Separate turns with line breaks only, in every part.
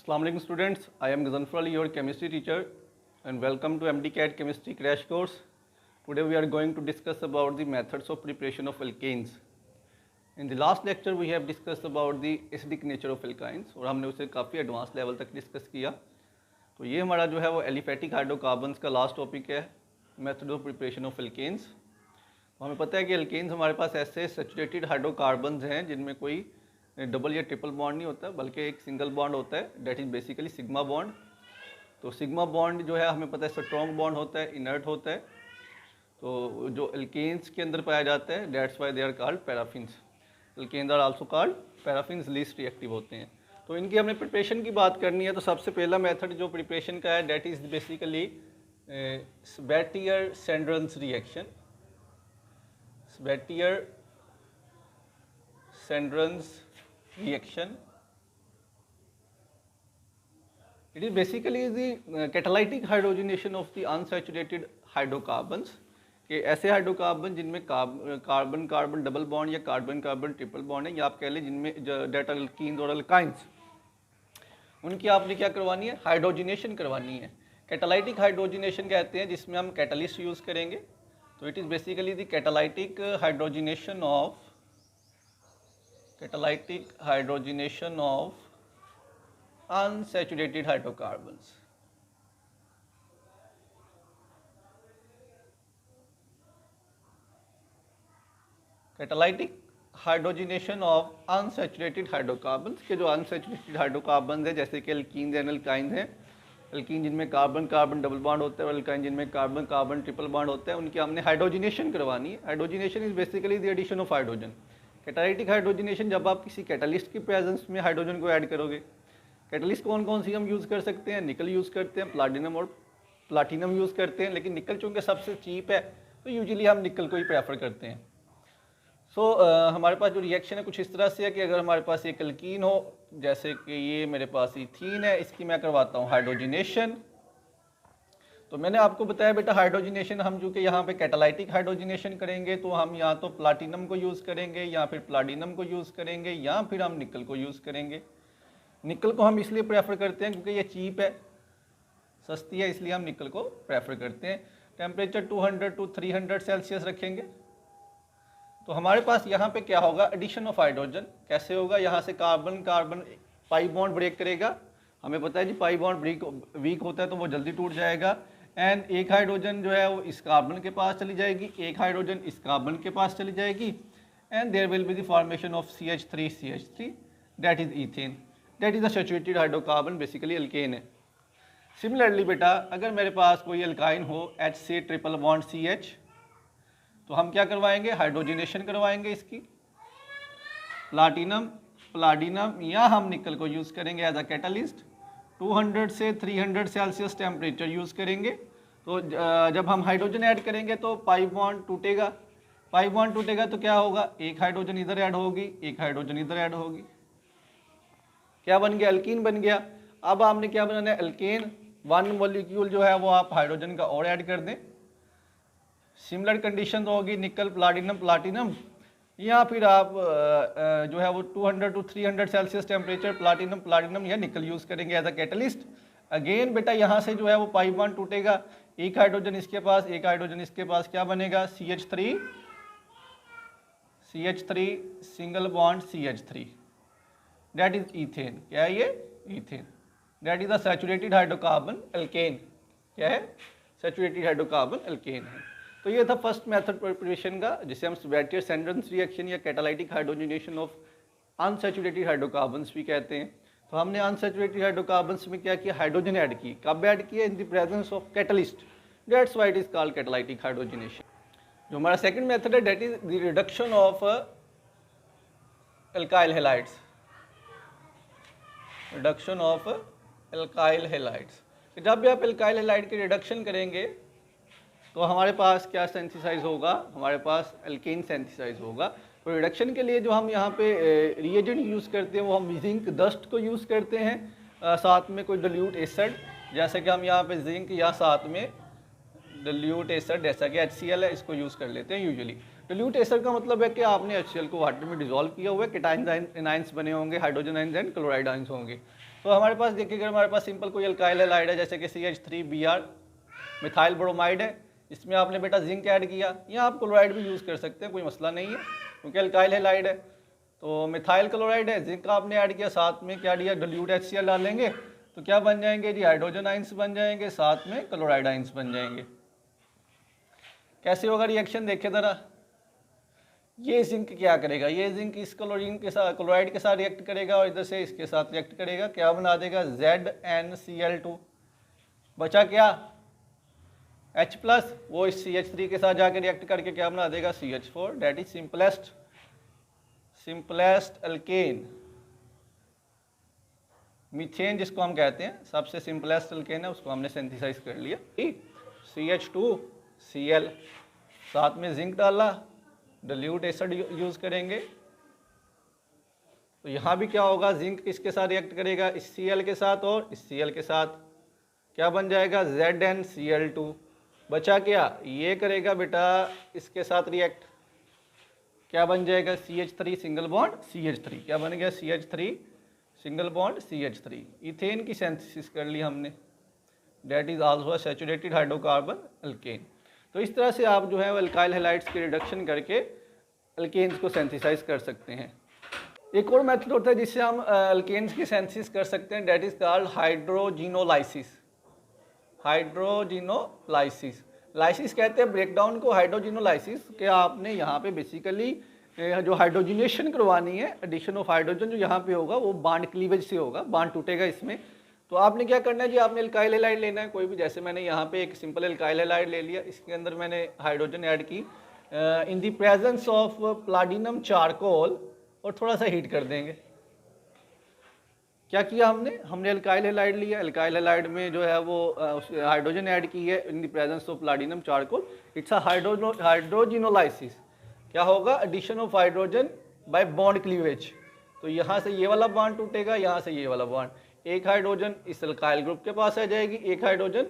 Assalamu alaikum students, I am Gazanfar Ali, your chemistry teacher, and welcome to MDCAT chemistry crash course. Today we are going to discuss about the methods of preparation of alkanes. In the last lecture we have discussed about the acidic nature of alkynes और हमने उसे काफ़ी advance level तक discuss किया। तो ये हमारा जो है वो एलिफेटिक हाइड्रोकार्बन्स का लास्ट टॉपिक है, method of preparation of alkanes. तो हमें पता है कि एल्केन्स हमारे पास ऐसे सैचुरेटेड हाइड्रोकार्बन्स हैं जिनमें कोई डबल या ट्रिपल बॉन्ड नहीं होता बल्कि एक सिंगल बॉन्ड होता है, that is basically sigma bond. तो सिग्मा बॉन्ड जो है हमें पता है स्ट्रॉन्ग बॉन्ड होता है, इनर्ट होता है। तो जो एल्केन्स के अंदर पाया जाता है that's why they are called paraffins. Alkanes are also called paraffins, least reactive होते हैं। तो इनकी हमने प्रिपरेशन की बात करनी है। तो सबसे पहला मेथड जो प्रिपरेशन का है that is basically Sbattier-Sandrens reaction. Sbattier-Sandrens reaction. It is basically the catalytic hydrogenation of the unsaturated hydrocarbons. कि ऐसे हाइड्रोकार्बन जिनमें कार्बन कार्बन डबल बॉन्ड या कार्बन कार्बन ट्रिपल बॉन्ड है, या आप कह लें जिनमें डेट अल्कीन्स और अल्काइंस, उनकी आपने क्या करवानी है, हाइड्रोजिनेशन करवानी है। कैटालाइटिक हाइड्रोजिनेशन कहते हैं जिसमें हम कैटलिस्ट यूज़ करेंगे। तो it is basically the catalytic hydrogenation of unsaturated hydrocarbons. Catalytic hydrogenation of unsaturated hydrocarbons के जो अनसैचुरेटेड हाइड्रोकार्बन्स हैं जैसे कि एल्कीन्स एंड अल्काइंस हैं। एल्कीन जिनमें कार्बन कार्बन डबल बॉन्ड होता है और अल्काइन जिनमें कार्बन कार्बन ट्रिपल बॉन्ड होता है, उनकी हमने हाइड्रोजिनेशन करवानी है। Hydrogenation is basically the addition of hydrogen. Catalytic hydrogenation जब आप किसी कैटलिस्ट की प्रेजेंस में हाइड्रोजन को ऐड करोगे। कैटलिस्ट कौन कौन सी हम यूज़ कर सकते हैं, निकल यूज़ करते हैं, प्लाटिनम और प्लाटिनम यूज़ करते हैं, लेकिन निकल चूँकि सबसे चीप है तो यूजुअली हम निकल को ही प्रेफर करते हैं। हमारे पास जो रिएक्शन है कुछ इस तरह से है कि अगर हमारे पास एक एल्कीन हो, जैसे कि ये मेरे पास इथीन है, इसकी मैं करवाता हूँ हाइड्रोजिनेशन। तो मैंने आपको बताया बेटा हाइड्रोजिनेशन हम जो कि यहाँ पे कैटालाइटिक हाइड्रोजिनेशन करेंगे तो हम या तो प्लाटिनम को यूज़ करेंगे या फिर प्लाटिनम को यूज़ करेंगे या फिर हम निकल को यूज़ करेंगे। निकल को हम इसलिए प्रेफर करते हैं क्योंकि ये चीप है, सस्ती है, इसलिए हम निकल को प्रेफर करते हैं। टेम्परेचर 200 to 300 सेल्सियस रखेंगे। तो हमारे पास यहाँ पे क्या होगा, एडिशन ऑफ हाइड्रोजन। कैसे होगा, यहाँ से carbon carbon pi bond break करेगा। हमें पता है जी पाई बॉन्ड वीक होता है तो वो जल्दी टूट जाएगा। एंड एक हाइड्रोजन जो है वो इस कार्बन के पास चली जाएगी, एक हाइड्रोजन इस कार्बन के पास चली जाएगी, and there will be the formation of CH3 that is ethane, that is a saturated hydrocarbon, basically alkane है। सिमिलरली बेटा अगर मेरे पास कोई एल्काइन हो HC ट्रिपल बॉन्ड CH, तो हम क्या करवाएंगे, हाइड्रोजिनेशन करवाएंगे इसकी, प्लाटिनम या हम निकल को यूज़ करेंगे एज अ कैटलिस्ट। 200 से 300 सेल्सियस टेम्परेचर यूज़ करेंगे। तो जब हम हाइड्रोजन ऐड करेंगे तो पाई बॉन्ड टूटेगा। पाई बॉन्ड टूटेगा तो क्या होगा, एक हाइड्रोजन इधर ऐड होगी, एक हाइड्रोजन इधर ऐड होगी, क्या बन गया, एल्कीन बन गया। अब आपने क्या बनाना है, एल्केन, वन मॉलिक्यूल जो है वो आप हाइड्रोजन का और ऐड कर दें। सिमिलर कंडीशन होगी निकल प्लाटिनम, या फिर आप जो है वो 200 to 300 सेल्सियस टेम्परेचर प्लाटिनम या निकल यूज़ करेंगे एज अ कैटलिस्ट। अगेन बेटा यहाँ से जो है वो पाई बॉन्ड टूटेगा, एक हाइड्रोजन इसके पास, एक हाइड्रोजन इसके पास, क्या बनेगा, CH3 single bond CH3, that is ethane. क्या है ये, ethane, that is a saturated hydrocarbon alkane. क्या है, सैचुरेटेड हाइड्रोकार्बन एल्केन है। तो ये था फर्स्ट मेथड प्रिपरेशन का, जिसे हम Sbattier-Sandrens रिएक्शन या catalytic hydrogenation of unsaturated hydrocarbons भी कहते हैं। तो हमने अनसैचुरेटेड हाइड्रोकार्बन्स में क्या किया, हाइड्रोजन ऐड की। कब ऐड किया, इन the presence of catalyst, that's why it is called catalytic hydrogenation. जो हमारा सेकंड मेथड है that is the reduction of alkyl halides, reduction of alkyl halides. जब भी आप एल्काइल हैलाइड की रिडक्शन करेंगे तो हमारे पास क्या सिंथेसाइज होगा, हमारे पास एल्केन सिंथेसाइज होगा। तो रिडक्शन के लिए जो हम यहाँ पे रिएजेंट यूज़ करते हैं वो हम जिंक डस्ट को यूज़ करते हैं, साथ में कोई डिल्यूट एसिड, जैसे कि हम यहाँ पे जिंक या साथ में डिल्यूट एसिड जैसा कि HCl है, इसको यूज़ कर लेते हैं यूजुअली। डिल्यूट एसिड का मतलब है कि आपने HCl को वाटर में डिजोल्व किया हुआ है, केटाइन एनाइंस बने होंगे, hydrogen ions and chloride ions होंगे। तो हमारे पास देखिए, अगर हमारे पास सिंपल कोई अल्काइल हैलाइड है जैसे कि CH3Br मिथाइल ब्रोमाइड है, इसमें आपने बेटा जिंक ऐड किया, या आप क्लोराइड भी यूज़ कर सकते हैं, कोई मसला नहीं है क्योंकि अल्काइल हैलाइड है। तो मिथाइल क्लोराइड है, जिंक आपने ऐड किया, साथ में क्या दिया, डिल्यूट HCl डालेंगे तो क्या बन जाएंगे जी, हाइड्रोजन आइंस बन जाएंगे, साथ में क्लोराइड आइंस बन जाएंगे। कैसे होगा रिएक्शन देखे ज़रा। ये जिंक क्या करेगा, ये जिंक इस क्लोरीन के साथ, क्लोराइड के साथ रिएक्ट करेगा और इधर से इसके साथ रिएक्ट करेगा, क्या बना देगा, ZnCl2। बचा क्या, H प्लस, वो इस CH3 के साथ जाके रिएक्ट करके क्या बना देगा, CH4। That is simplest alkane. Methane जिसको हम कहते हैं सबसे सिंपलेस्ट अल्केन है, उसको हमने सिंथेसाइज कर लिया। CH2Cl, साथ में जिंक डाला, डिल्यूट एसिड यूज करेंगे। तो यहाँ भी क्या होगा, जिंक किसके साथ रिएक्ट करेगा, इस Cl के साथ और इस Cl के साथ, क्या बन जाएगा, ZnCl2। बचा क्या, ये करेगा बेटा इसके साथ रिएक्ट, क्या बन जाएगा, CH3 सिंगल बॉन्ड CH3, क्या बन गया, CH3 single bond CH3। Ethane की सिंथेसिस कर ली हमने, that is also saturated hydrocarbon alkane. तो इस तरह से आप जो है अल्काइल हैलाइड्स की रिडक्शन करके अल्केन्स को सिंथेसाइज कर सकते हैं। एक और मेथड होता है जिससे हम अल्केन्स की सिंथेसिस कर सकते हैं, डेट इज कॉल्ड हाइड्रोजिनोलाइसिस। हाइड्रोजिनोलाइसिस, लाइसिस कहते हैं ब्रेकडाउन को, हाइड्रोजिनोलाइसिस के आपने यहाँ पे बेसिकली जो हाइड्रोजिनेशन करवानी है, एडिशन ऑफ हाइड्रोजन जो यहाँ पे होगा वो बांड क्लीवेज से होगा, बांड टूटेगा इसमें। तो आपने क्या करना है जी, आपने अल्काइल हैलाइड लेना है कोई भी, जैसे मैंने यहाँ पे एक सिंपल अल्काइल हैलाइड ले लिया, इसके अंदर मैंने हाइड्रोजन ऐड की in the presence of platinum charcoal, और थोड़ा सा हीट कर देंगे। क्या किया हमने अल्काइल हैलाइड लिया, अल्काइल हैलाइड में जो है वो हाइड्रोजन ऐड की है in the presence of platinum charcoal, it's a hydrogenolysis. क्या होगा, addition of hydrogen by bond cleavage. तो यहाँ से ये वाला बॉन्ड टूटेगा, यहाँ से ये वाला बॉन्ड, एक हाइड्रोजन इस अल्काइल ग्रुप के पास आ जाएगी, एक हाइड्रोजन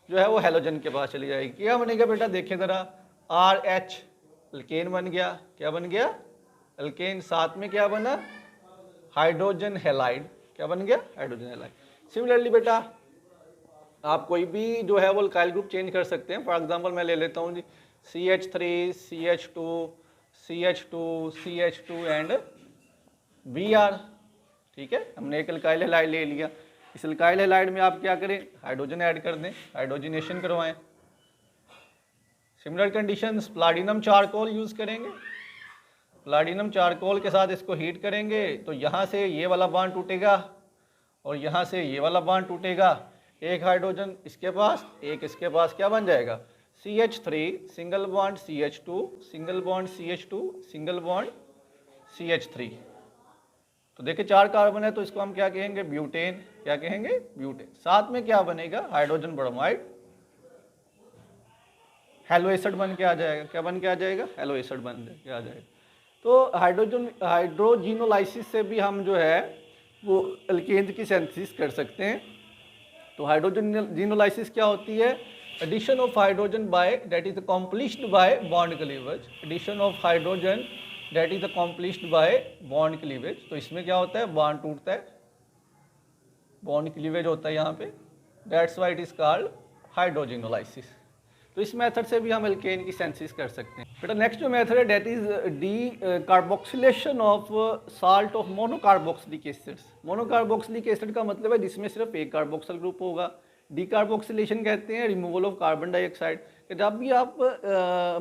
जो है वो हैलोजन के पास चली जाएगी। क्या बनेगा बेटा, देखिए ज़रा, RH अल्केन बन गया, क्या बन गया, अल्केन, साथ में क्या बना, हाइड्रोजन हैलाइड, क्या बन गया, हाइड्रोजन हैलाइड। सिमिलरली बेटा आप कोई भी जो है वो अल्काइल ग्रुप चेंज कर सकते हैं। फॉर एग्जांपल मैं ले लेता हूँ जी CH3 CH2 CH2 CH2 and Br। ठीक है, हमने एक अल्काइल हैलाइड ले लिया, इस अल्काइल हैलाइड में आप क्या करें, हाइड्रोजन ऐड कर दें, हाइड्रोजिनेशन करवाएं। Similar conditions, platinum charcoal use करेंगे, प्लाटिनम चारकोल के साथ इसको हीट करेंगे, तो यहाँ से ये वाला बॉन्ड टूटेगा और यहाँ से ये वाला बॉन्ड टूटेगा, एक हाइड्रोजन इसके पास, एक इसके पास, क्या बन जाएगा, CH3 single bond CH2 single bond CH2 single bond CH3। तो देखिए 4 कार्बन है, तो इसको हम क्या कहेंगे, ब्यूटेन, क्या कहेंगे, ब्यूटेन। साथ में क्या बनेगा, हाइड्रोजन ब्रोमाइड, हेलो एसिड बन के आ जाएगा, क्या बन के आ जाएगा, हेलो एसिड बन के आ जाएगा। तो हाइड्रोजिनोलाइसिस से भी हम जो है वो अल्केन की सिंथेसिस कर सकते हैं। तो हाइड्रोजिनोलाइसिस क्या होती है, addition of hydrogen by, that is accomplished by bond cleavage, addition of hydrogen that is accomplished by bond cleavage. तो इसमें क्या होता है, बॉन्ड टूटता है, बॉन्ड क्लीवेज होता है यहाँ पे, that's why it is called hydrogenolysis. तो इस मेथड से भी हम अल्केन की सिंथेसिस कर सकते हैं। बेटा नेक्स्ट जो मेथड है that is D carboxylation of salt of monocarboxylic acids. Monocarboxylic acid का मतलब है जिसमें सिर्फ एक कार्बोक्सिल ग्रुप होगा। डीकार्बोक्सिलेशन कहते हैं रिमूवल ऑफ कार्बन डाइऑक्साइड। जब भी आप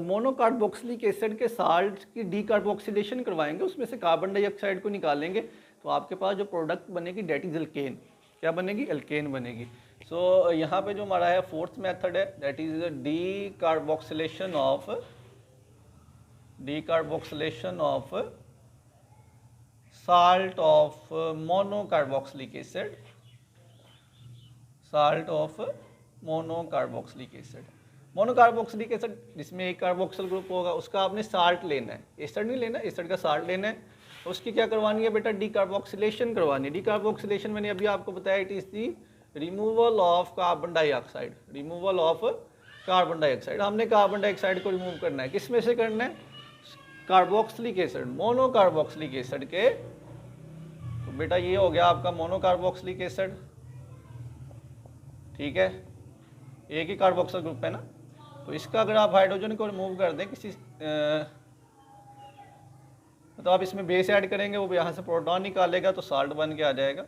मोनोकार्बोक्सिलिक एसिड के साल्ट की डीकार्बोक्सिलेशन करवाएंगे, उसमें से कार्बन डाइऑक्साइड को निकालेंगे, तो आपके पास जो प्रोडक्ट बनेगी दैट इज अल्केन, क्या बनेगी, अल्केन बनेगी। सो यहाँ पे जो हमारा है फोर्थ मेथड है that is decarboxylation of salt of monocarboxylic acid, salt of monocarboxylic acid. Monocarboxylic acid जिसमें एक कार्बोक्सिल ग्रुप होगा, उसका आपने साल्ट लेना है, एसिड नहीं लेना, एसिड का साल्ट लेना है। उसकी क्या करवानी है बेटा, डीकार्बोक्सिलेशन करवानी है। डीकार्बोक्सिलेशन मैंने अभी आपको बताया it is the removal of carbon dioxide, removal of carbon dioxide. हमने कार्बन डाइऑक्साइड को रिमूव करना है, किस में से करना है, कार्बोक्सिलिक एसिड, मोनोकार्बोक्सिलिक एसिड के। तो बेटा ये हो गया आपका मोनोकार्बोक्सिलिक एसिड, ठीक है, एक ही कार्बोक्सिल ग्रुप है ना। तो इसका अगर आप हाइड्रोजन को रिमूव कर दें किसी तो आप इसमें बेस ऐड करेंगे, वो यहाँ से प्रोटॉन निकालेगा तो साल्ट बन के आ जाएगा।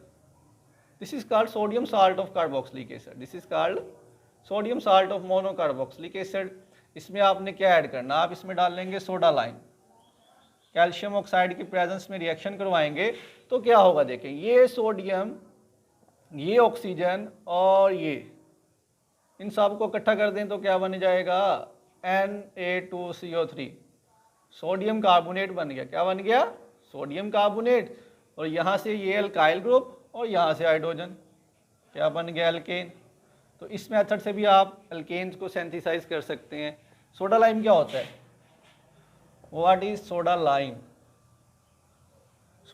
This is called sodium salt of carboxylic acid, this is called sodium salt of monocarboxylic acid. इसमें आपने क्या ऐड करना, आप इसमें डाल लेंगे सोडा लाइम, कैल्शियम ऑक्साइड की प्रेजेंस में रिएक्शन करवाएंगे तो क्या होगा देखें, ये सोडियम, ये ऑक्सीजन और ये इन सब को इकट्ठा कर दें तो क्या बन जाएगा, Na2CO3, सोडियम कार्बोनेट बन गया। क्या बन गया, सोडियम कार्बोनेट। और यहाँ से ये अल्काइल ग्रुप और यहाँ से हाइड्रोजन, क्या बन गया, एल्केन। तो इस मेथड से भी आप अल्केन्स को सिंथेसाइज कर सकते हैं। सोडा लाइम क्या होता है, what is soda lime?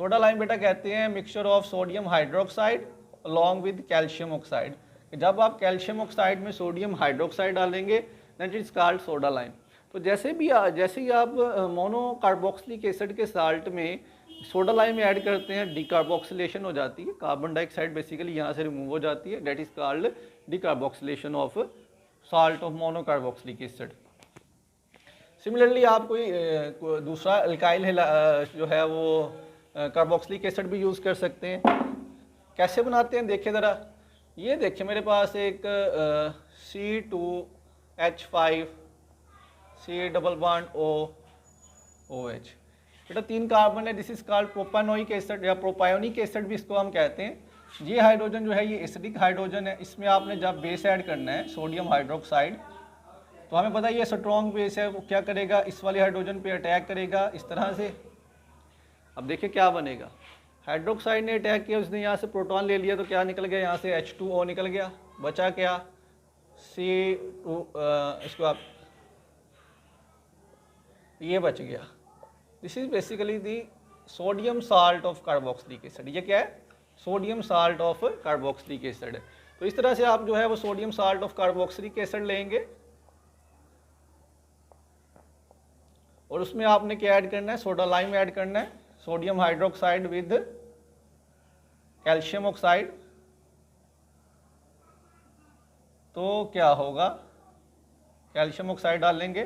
Soda lime बेटा कहते हैं mixture of sodium hydroxide along with calcium oxide. जब आप कैल्शियम ऑक्साइड में सोडियम हाइड्रोक्साइड डालेंगे that is called soda lime. तो जैसे ही आप मोनोकार्बोक्सिलिक एसिड के साल्ट में सोडा लाइम ऐड करते हैं, डिकार्बोक्सिलेशन हो जाती है, कार्बन डाइऑक्साइड बेसिकली यहाँ से रिमूव हो जाती है, that is called decarboxylation of salt of monocarboxylic acid. Similarly आप कोई दूसरा अल्काइल जो है वो कार्बोक्सिलिक एसिड भी यूज़ कर सकते हैं। कैसे बनाते हैं देखिए ज़रा, ये देखिए मेरे पास एक C2H5 C double bond OH, बेटा 3 कार्बन है, this is called propanoic acid या प्रोपायोनिक एसिड भी इसको हम कहते हैं। ये हाइड्रोजन जो है ये एसिडिक हाइड्रोजन है, इसमें आपने जब बेस ऐड करना है सोडियम हाइड्रोक्साइड, तो हमें पता है ये स्ट्रॉन्ग बेस है, वो क्या करेगा, इस वाले हाइड्रोजन पे अटैक करेगा इस तरह से। अब देखिए क्या बनेगा, हाइड्रोक्साइड ने अटैक किया, उसने यहाँ से प्रोटॉन ले लिया तो क्या निकल गया, यहाँ से H2O निकल गया, बचा क्या C2, इसको आप ये बच गया। This is basically the sodium salt of carboxylic acid. ये क्या है, sodium salt of carboxylic acid. तो इस तरह से आप जो है वो sodium salt of carboxylic acid लेंगे और उसमें आपने क्या ऐड करना है, सोडा लाइम ऐड करना है, sodium hydroxide with calcium oxide. तो क्या होगा, कैल्शियम ऑक्साइड डालेंगे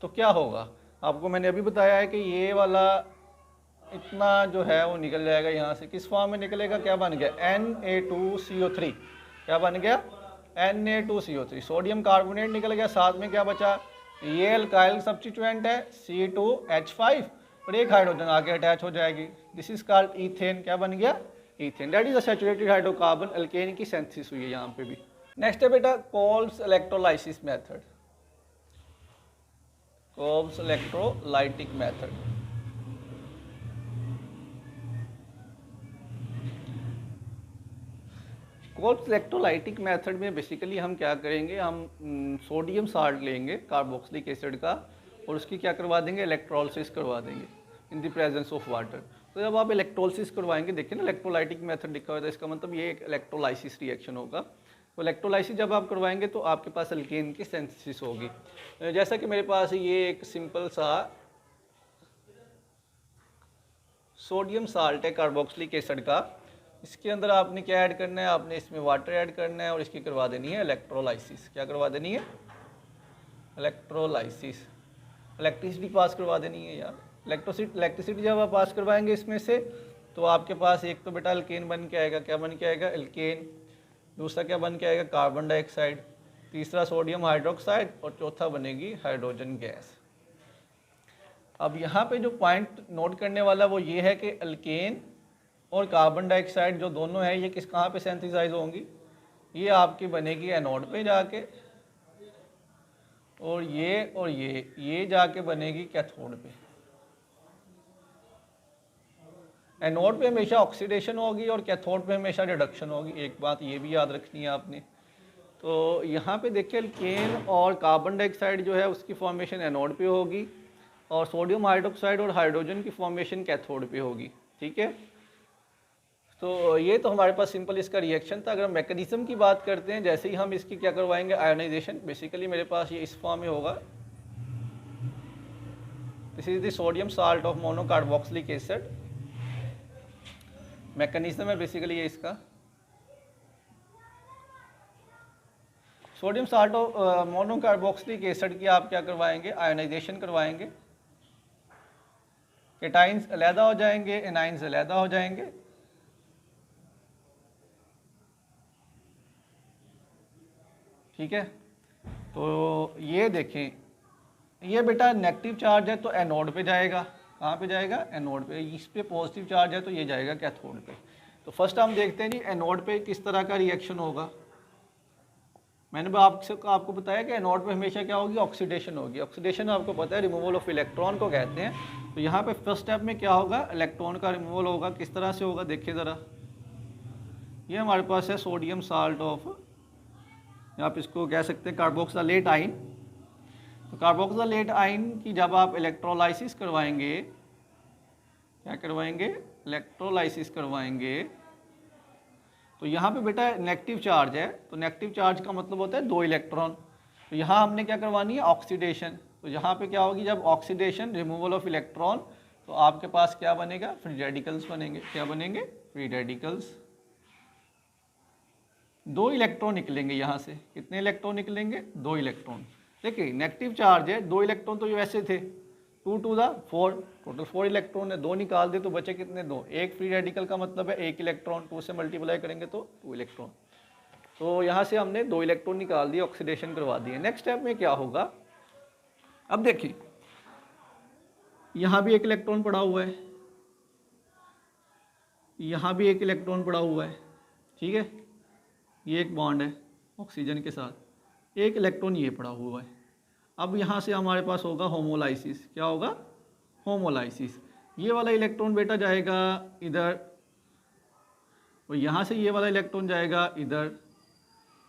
तो क्या होगा, आपको मैंने अभी बताया है कि ये वाला इतना जो है वो निकल जाएगा, यहाँ से किस फॉर्म में निकलेगा, क्या बन गया, Na2CO3, क्या बन गया, Na2CO3, सोडियम कार्बोनेट निकल गया, साथ में क्या बचा, ये अल्काइल सब्स्टिट्यूएंट है C2H5 और एक हाइड्रोजन आके अटैच हो जाएगी, दिस इज कॉल्ड ईथेन। क्या बन गया, ethane, that is a saturated hydrocarbon, alkane की सिंथेसिस हुई है यहाँ पे भी। नेक्स्ट है बेटा Kolbe's electrolysis method, Kolbe's electrolytic method. Kolbe's electrolytic method में बेसिकली हम क्या करेंगे, हम सोडियम साल्ट लेंगे कार्बोक्सिलिक एसिड का और उसकी क्या करवा देंगे, इलेक्ट्रोलिसिस करवा देंगे इन द प्रेजेंस ऑफ वाटर। तो जब आप इलेक्ट्रोलिसिस करवाएंगे, देखिए ना इलेक्ट्रोलाइटिक मेथड लिखा हुआ है, इसका मतलब ये एक इलेक्ट्रोलाइसिस रिएक्शन होगा। तो इलेक्ट्रोलाइसिस जब आप करवाएंगे तो आपके पास अल्केन की सिंथेसिस होगी। जैसा कि मेरे पास ये एक सिंपल सा सोडियम साल्ट है कार्बोक्सिलिक एसिड का, इसके अंदर आपने क्या ऐड करना है, आपने इसमें वाटर ऐड करना है और इसकी करवा देनी है इलेक्ट्रोलाइसिस। क्या करवा देनी है, इलेक्ट्रोलाइसिस, इलेक्ट्रिसिटी पास करवा देनी है यार। इलेक्ट्रिसिटी जब आप पास करवाएंगे इसमें से तो आपके पास एक तो बेटा अल्केन बन के आएगा, क्या बन के आएगा, अल्केन। दूसरा क्या बन के आएगा, कार्बन डाइऑक्साइड। तीसरा सोडियम हाइड्रोक्साइड और चौथा बनेगी हाइड्रोजन गैस। अब यहाँ पे जो पॉइंट नोट करने वाला वो ये है कि अल्केन और कार्बन डाइऑक्साइड जो दोनों है ये कहाँ पे सिंथेसाइज होंगी, ये आपकी बनेगी एनोड पे जाके, और ये जाके बनेगी कैथोड पे। एनोड पे हमेशा ऑक्सीडेशन होगी और कैथोड पे हमेशा रिडक्शन होगी, एक बात ये भी याद रखनी है आपने। तो यहाँ पे देखिए अल्केन और कार्बन डाइऑक्साइड जो है उसकी फॉर्मेशन एनोड पे होगी और सोडियम हाइड्रोक्साइड और हाइड्रोजन की फॉर्मेशन कैथोड पे होगी, ठीक है। तो ये तो हमारे पास सिंपल इसका रिएक्शन था। अगर मैकेनिज्म की बात करते हैं, जैसे ही हम इसकी क्या करवाएंगे, आयोनाइजेशन, बेसिकली मेरे पास ये इस फॉर्म में होगा, this is the sodium salt of monocarboxylic acid. Mechanism है बेसिकली ये इसका। सोडियम साल्ट मोनोकार्बोक्सिलिक एसिड की आप क्या करवाएंगे, आयोनाइजेशन करवाएंगे, केटाइंस अलहदा हो जाएंगे, एनाइंस अलहदा हो जाएंगे। ठीक है, तो ये देखें, ये बेटा नेगेटिव चार्ज है तो एनोड पे जाएगा। कहाँ पे जाएगा, एनोड पे। इस पे पॉजिटिव चार्ज है तो ये जाएगा कैथोड पे। तो फर्स्ट हम देखते हैं जी एनोड पे किस तरह का रिएक्शन होगा। मैंने आपको बताया कि एनोड पे हमेशा क्या होगी, ऑक्सीडेशन होगी। ऑक्सीडेशन आपको पता है रिमूवल ऑफ इलेक्ट्रॉन को कहते हैं। तो यहाँ पे फर्स्ट स्टेप में क्या होगा, इलेक्ट्रॉन का रिमूवल होगा। किस तरह से होगा देखिए ज़रा, ये हमारे पास है सोडियम साल्ट ऑफ, आप इसको कह सकते हैं कार्बोक्सिलेट आयन। तो कार्बोक्सिलेट आयन की जब आप इलेक्ट्रोलाइसिस करवाएंगे, क्या करवाएंगे, इलेक्ट्रोलाइसिस करवाएंगे, तो यहाँ पे बेटा नेगेटिव चार्ज है। तो नेगेटिव चार्ज का मतलब होता है 2 इलेक्ट्रॉन। तो यहाँ हमने क्या करवानी है, ऑक्सीडेशन। तो यहाँ पे क्या होगी, जब ऑक्सीडेशन, रिमूवल ऑफ इलेक्ट्रॉन, तो आपके पास क्या बनेगा, फ्री रेडिकल्स बनेंगे। क्या बनेंगे, फ्री रेडिकल्स। 2 इलेक्ट्रॉन निकलेंगे यहाँ से। कितने इलेक्ट्रॉन निकलेंगे, 2 इलेक्ट्रॉन। देखिए नेगेटिव चार्ज है, 2 इलेक्ट्रॉन तो ये वैसे थे, 2 to the 4, टोटल 4 इलेक्ट्रॉन है। 2 निकाल दे तो बचे कितने, 2। एक फ्री रेडिकल का मतलब है 1 इलेक्ट्रॉन, 2 से मल्टीप्लाई करेंगे तो 2 इलेक्ट्रॉन। तो यहाँ से हमने 2 इलेक्ट्रॉन निकाल दिए, ऑक्सीडेशन करवा दिए। नेक्स्ट स्टेप में क्या होगा, अब देखिए यहाँ भी 1 इलेक्ट्रॉन पड़ा हुआ है, यहाँ भी 1 इलेक्ट्रॉन पड़ा हुआ है। ठीक है, ये एक बॉन्ड है ऑक्सीजन के साथ, 1 इलेक्ट्रॉन ये पड़ा हुआ है। अब यहाँ से हमारे पास होगा होमोलाइसिस। क्या होगा, होमोलाइसिस। ये वाला इलेक्ट्रॉन बेटा जाएगा इधर, और यहाँ से ये वाला इलेक्ट्रॉन जाएगा इधर,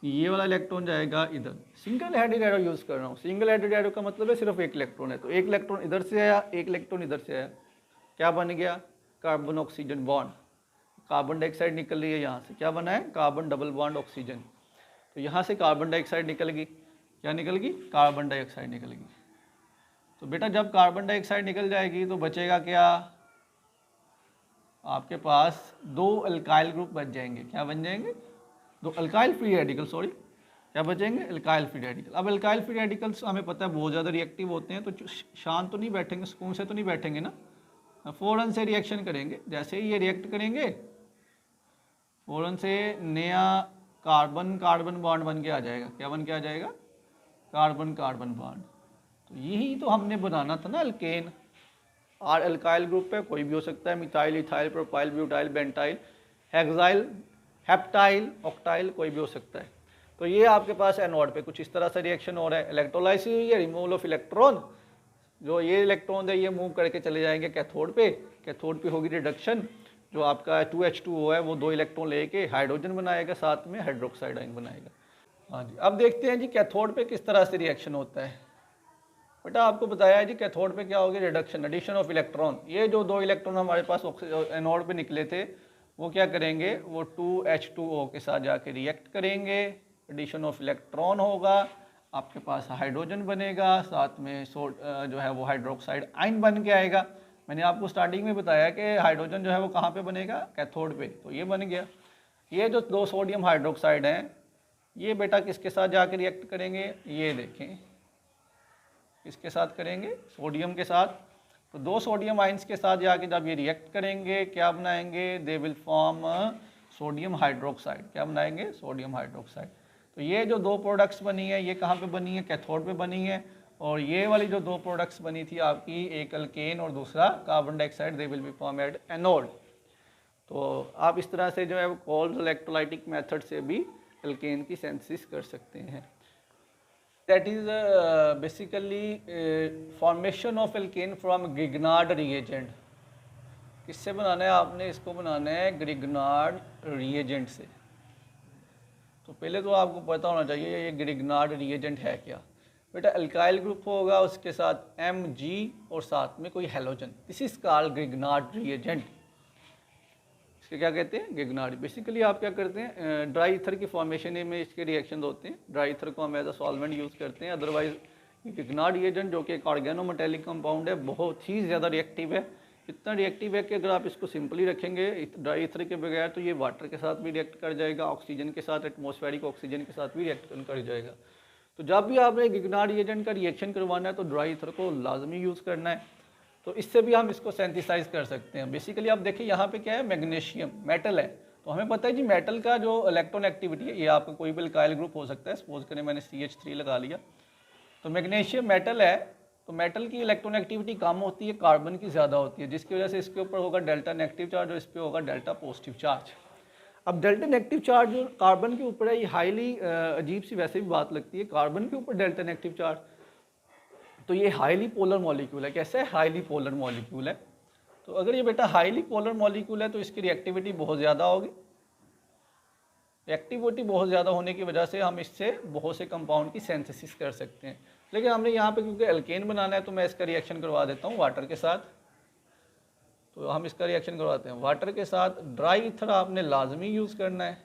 ये वाला इलेक्ट्रॉन जाएगा इधर। सिंगल हेडेड एरो यूज़ कर रहा हूँ। सिंगल हेडेड एरो का मतलब है सिर्फ 1 इलेक्ट्रॉन है। तो 1 इलेक्ट्रॉन इधर से आया, 1 इलेक्ट्रॉन इधर से आया, क्या बन गया, carbon oxygen bond. Carbon dioxide निकल रही है यहाँ से, क्या बना है, कार्बन डबल बॉन्ड ऑक्सीजन। तो यहाँ से कार्बन डाइऑक्साइड निकल गई, क्या निकल गई, कार्बन डाइऑक्साइड निकल गई। तो बेटा जब कार्बन डाइऑक्साइड निकल जाएगी तो बचेगा क्या, आपके पास 2 अल्काइल ग्रुप बच जाएंगे। क्या बन जाएंगे, 2 अल्काइल फ्री रेडिकल, सॉरी क्या बचेंगे, अल्काइल फ्री रेडिकल। अब अल्काइल फ्री रेडिकल्स हमें पता है बहुत ज़्यादा रिएक्टिव होते हैं, तो शांत तो नहीं बैठेंगे, सुकून से तो नहीं बैठेंगे ना, फ़ौरन से रिएक्शन करेंगे। जैसे ही ये रिएक्ट करेंगे फ़ौरन से नया कार्बन कार्बन बॉन्ड बन के आ जाएगा। क्या बन के आ जाएगा, कार्बन कार्बन बॉन्ड। तो यही तो हमने बनाना था ना अल्केन। आर अल्काइल ग्रुप है, कोई भी हो सकता है, methyl, ethyl, propyl, butyl, pentyl, hexyl, heptyl, octyl, कोई भी हो सकता है। तो ये आपके पास एनोड पे कुछ इस तरह से रिएक्शन हो रहा है। इलेक्ट्रोलाइसिस हुई है, रिमूवल ऑफ इलेक्ट्रॉन, जो ये इलेक्ट्रॉन है ये मूव करके चले जाएंगे कैथोड पे। कैथोड पे होगी रिडक्शन, जो आपका 2H2O है वो 2 इलेक्ट्रॉन लेके हाइड्रोजन बनाएगा, साथ में हाइड्रोक्साइड आयन बनाएगा। हाँ जी, अब देखते हैं जी कैथोड पे किस तरह से रिएक्शन होता है। बेटा आपको बताया है जी कैथोड पे क्या होगी, रिडक्शन, एडिशन ऑफ इलेक्ट्रॉन। ये जो 2 इलेक्ट्रॉन हमारे पास एनोड पे निकले थे वो क्या करेंगे, वो 2H2O के साथ जाके रिएक्ट करेंगे, एडिशन ऑफ इलेक्ट्रॉन होगा, आपके पास हाइड्रोजन बनेगा, साथ में जो है वो हाइड्रोक्साइड आयन बन के आएगा। मैंने आपको स्टार्टिंग में बताया कि हाइड्रोजन जो है वो कहाँ पे बनेगा, कैथोड पे। तो ये बन गया। ये जो 2 सोडियम हाइड्रोक्साइड हैं ये बेटा किसके साथ जाके रिएक्ट करेंगे, ये देखें किसके साथ करेंगे, सोडियम के साथ। तो 2 सोडियम आइंस के साथ जाके जब ये रिएक्ट करेंगे क्या बनाएंगे, they will form sodium hydroxide. क्या बनाएंगे, सोडियम हाइड्रोक्साइड। तो ये जो 2 प्रोडक्ट्स बनी है ये कहाँ पे बनी है, कैथोड पे बनी है। और ये वाली जो 2 प्रोडक्ट्स बनी थी आपकी, एक अल्केन और दूसरा carbon dioxide, they will be form at anode. तो आप इस तरह से जो है वो कोल्ड इलेक्ट्रोलाइटिक मेथड से भी अल्केन की सिंथेसिस कर सकते हैं। That is basically formation of alkane from Grignard reagent. किससे बनाना है आपने, इसको बनाना है ग्रिग्नार्ड रिएजेंट से। तो पहले तो आपको पता होना चाहिए ये ग्रिग्नार्ड रिएजेंट है क्या। बेटा अल्काइल ग्रुप होगा, उसके साथ Mg और साथ में कोई halogen, this is called Grignard reagent. इसके क्या कहते हैं, ग्रिग्नार्ड। बेसिकली आप क्या करते हैं, ड्राई ईथर की फॉर्मेशन में इसके रिएक्शन होते हैं। ड्राई ईथर को हम एज अ सॉल्वेंट यूज़ करते हैं। अदरवाइज ग्रिग्नार्ड रिएजेंट जो कि एक ऑर्गेनोमेटेलिक कंपाउंड है, बहुत ही ज़्यादा रिएक्टिव है। इतना रिएक्टिव है कि अगर आप इसको सिंपली रखेंगे ड्राई ईथर के बगैर तो ये वाटर के साथ भी रिएक्ट कर जाएगा, ऑक्सीजन के साथ, एटमॉस्फेरिक ऑक्सीजन के साथ भी रिएक्ट कर जाएगा। तो जब भी आपने गिगनार्ड रिएजेंट का रिएक्शन करवाना है तो ड्राई ईथर को लाजमी यूज़ करना है। तो इससे भी हम इसको सेंथिसाइज कर सकते हैं। बेसिकली आप देखिए यहाँ पे क्या है, मैग्नीशियम मेटल है, तो हमें पता है जी मेटल का जो इलेक्ट्रॉन एक्टिविटी है, ये आपका कोई भी अल्काइल ग्रुप हो सकता है, सपोज करें मैंने CH3 लगा लिया, तो मैग्नीशियम मेटल है, तो मेटल की इलेक्ट्रॉन एक्टिविटी कम होती है, कार्बन की ज़्यादा होती है, जिसकी वजह से इसके ऊपर होगा डेल्टा नेगेटिव चार्ज और इस पर होगा डेल्टा पॉजिटिव चार्ज। अब डेल्टा नेगेटिव चार्ज जो कार्बन के ऊपर है, ये हाईली अजीब सी वैसे भी बात लगती है, कार्बन के ऊपर डेल्टा नेगेटिव चार्ज, तो ये हाईली पोलर मॉलिक्यूल है। कैसे है? हाईली पोलर मॉलिक्यूल है। तो अगर ये बेटा हाईली पोलर मॉलिक्यूल है तो इसकी रिएक्टिविटी बहुत ज़्यादा होगी। रिएक्टिविटी बहुत ज़्यादा होने की वजह से हम इससे बहुत से कंपाउंड की सिंथेसिस कर सकते हैं। लेकिन हमने यहाँ पे क्योंकि एल्केन बनाना है तो मैं इसका रिएक्शन करवा देता हूँ वाटर के साथ। तो हम इसका रिएक्शन करवाते हैं वाटर के साथ। ड्राई ईथर आपने लाजमी यूज़ करना है।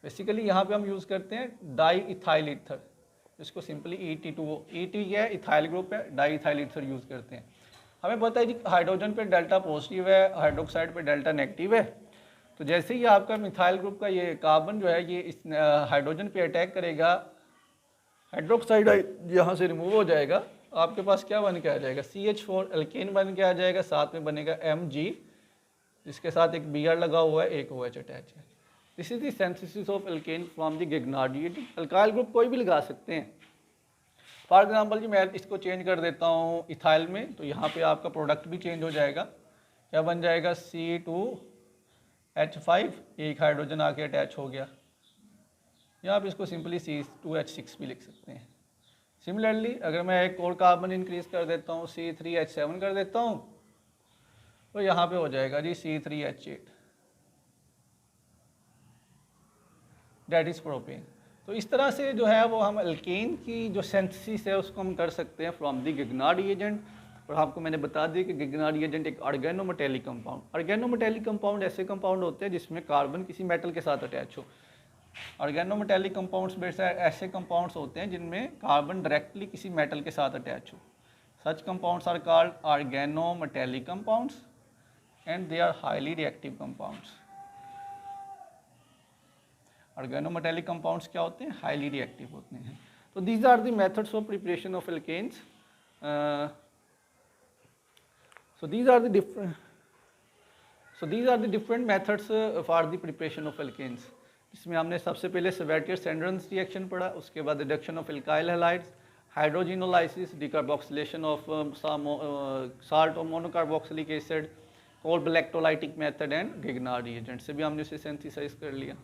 बेसिकली यहाँ पे हम यूज़ करते हैं डाई इथाइल ईथर, इसको सिंपली ET2O, ET क्या है? इथाइल ग्रुप है, डाई इथाइल ईथर यूज़ करते हैं। हमें पता है जी हाइड्रोजन पे डेल्टा पॉजिटिव है, हाइड्रोक्साइड पे डेल्टा नेगेटिव है। तो जैसे ही आपका मिथाइल ग्रुप का ये कार्बन जो है ये इस हाइड्रोजन पे अटैक करेगा, हाइड्रोक्साइड यहाँ से रिमूव हो जाएगा, आपके पास क्या बन के आ जाएगा? CH4 एल्केन बन के आ जाएगा, साथ में बनेगा Mg, जिसके साथ एक Br लगा हुआ है, एक OH अटैच है। This is the synthesis of alkane from the Grignard reagent. Alkyl group कोई भी लगा सकते हैं। फॉर एग्जांपल जी मैं इसको चेंज कर देता हूँ इथाइल में, तो यहाँ पे आपका प्रोडक्ट भी चेंज हो जाएगा। क्या बन जाएगा? C2H5, एक हाइड्रोजन आके अटैच हो गया, या आप इसको सिंपली C2H6 भी लिख सकते हैं। सिमिलरली अगर मैं एक और कार्बन इंक्रीज कर देता हूँ, C3H7 कर देता हूँ, तो यहाँ पे हो जाएगा जी C3H8, डेट इज प्रोपेन। तो इस तरह से जो है वो हम एल्केन की जो सिंथेसिस है उसको हम कर सकते हैं फ्रॉम द गिगनार्ड रिएजेंट। और आपको मैंने बता दिया कि गिगनार्ड रिएजेंट एक ऑर्गेनोमेटेलिक कंपाउंड, ऑर्गेनोमेटेलिक कंपाउंड ऐसे कंपाउंड होते हैं जिसमें कार्बन किसी मेटल के साथ अटैच हो। ऑर्गेनोमेटेलिक कंपाउंड्स बेटा ऐसे कंपाउंड्स होते हैं जिनमें कार्बन डायरेक्टली किसी मेटल के साथ अटैच हो। Such compounds are called organometallic compounds and they are highly reactive compounds. Organometallic compounds क्या होते हैं? हाईली रिएक्टिव होते हैं। तो these are the methods of preparation of alkanes. So these are the different methods for the preparation of alkanes. इसमें हमने सबसे पहले सवेटियर-सैंडर्स रिएक्शन पढ़ा, उसके बाद reduction of alkyl halides, hydrogenolysis, decarboxylation of salt और monocarboxylic acid, Kolbe electrolytic method and गिगनार्ड reagent से भी हमने इसे सिंथेसाइज कर लिया।